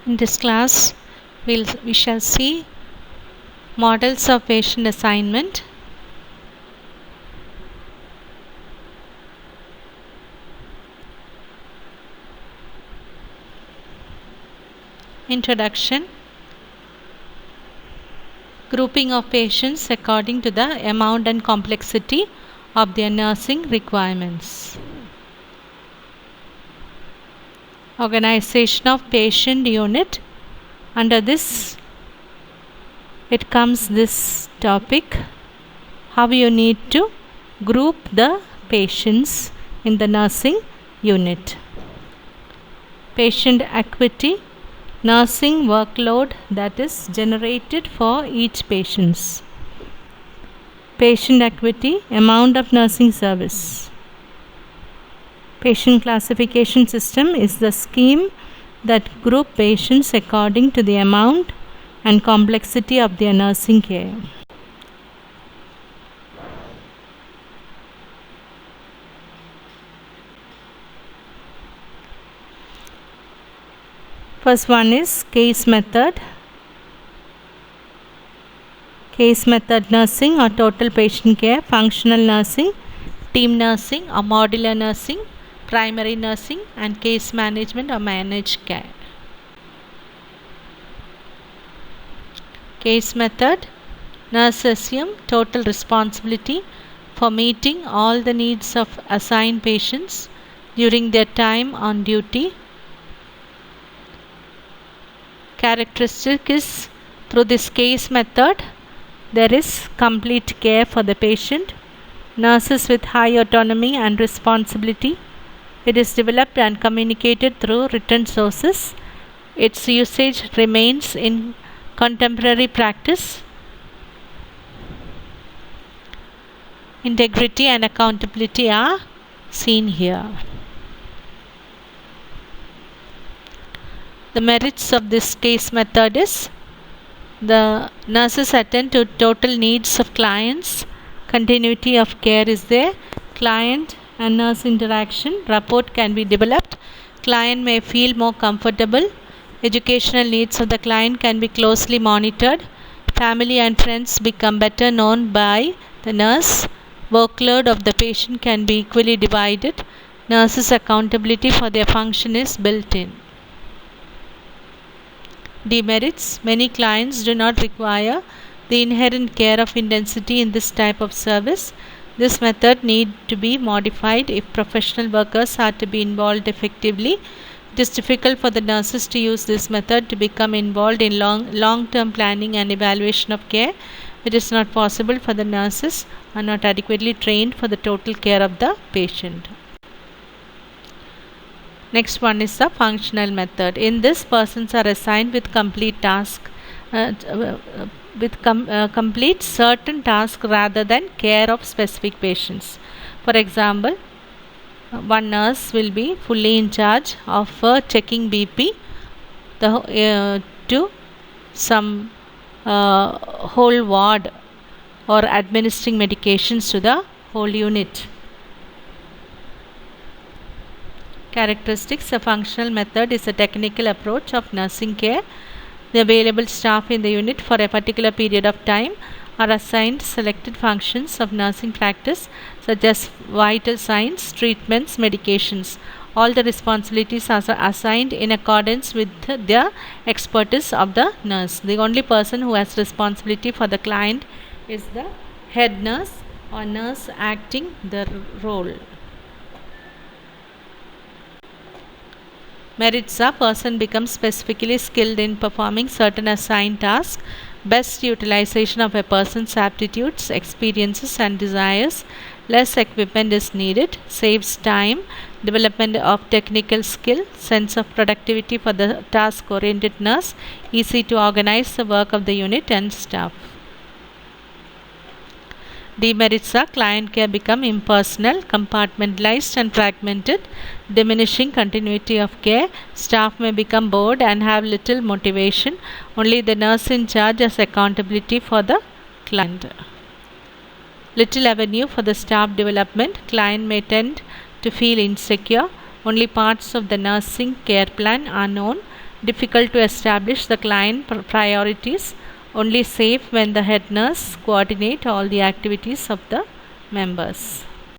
In this class, we shall see models of patient assignment, introduction, grouping of patients according to the amount and complexity of their nursing requirements, organization of patient unit. Under this it comes this topic, how you need to group the patients in the nursing unit. Patient acuity, nursing workload that is generated for each patient. Patient acuity, amount of nursing service. Patient classification system is the scheme that group patients according to the amount and complexity of their nursing care. First one is case method. Case method nursing or total patient care, functional nursing, team nursing or modular nursing, primary nursing, and case management or managed care. Case method, nurse assume total responsibility for meeting all the needs of assigned patients during their time on duty. Characteristic is, through this case method, there is complete care for the patient, nurses with high autonomy and responsibility. It is developed and communicated through written sources. Its usage remains in contemporary practice. Integrity and accountability are seen here. The merits of this case method is, the nurses attend to total needs of clients, continuity of care is there, client and nurse interaction, rapport can be developed, client may feel more comfortable, educational needs of the client can be closely monitored, family and friends become better known by the nurse, workload of the patient can be equally divided, nurses' accountability for their function is built in. Demerits, many clients do not require the inherent care of intensity in this type of service. This method need to be modified if professional workers are to be involved effectively. It is difficult for the nurses to use this method to become involved in long-term planning and evaluation of care. It is not possible for the nurses are not adequately trained for the total care of the patient. Next one is the functional method. In this, persons are assigned with complete task, complete certain task rather than care of specific patients. For example, one nurse will be fully in charge of checking BP to some whole ward or administering medications to the whole unit. Characteristics, a functional method is a technical approach of nursing care. The available staff in the unit for a particular period of time are assigned selected functions of nursing practice such as vital signs, treatments, medications. All the responsibilities are assigned in accordance with the expertise of the nurse. The only person who has responsibility for the client is the head nurse or nurse acting the role. Merits, a person becomes specifically skilled in performing certain assigned tasks, best utilization of a person's aptitudes, experiences and desires, less equipment is needed, saves time, development of technical skill, sense of productivity for the task-oriented nurse, easy to organize the work of the unit and staff. Demerits are, client care become impersonal, compartmentalized and fragmented, diminishing continuity of care. Staff may become bored and have little motivation. Only the nurse in charge has accountability for the client. Little avenue for the staff development. Client may tend to feel insecure. Only parts of the nursing care plan are known. difficult to establish the client priorities, only safe when the head nurse coordinate all the activities of the members.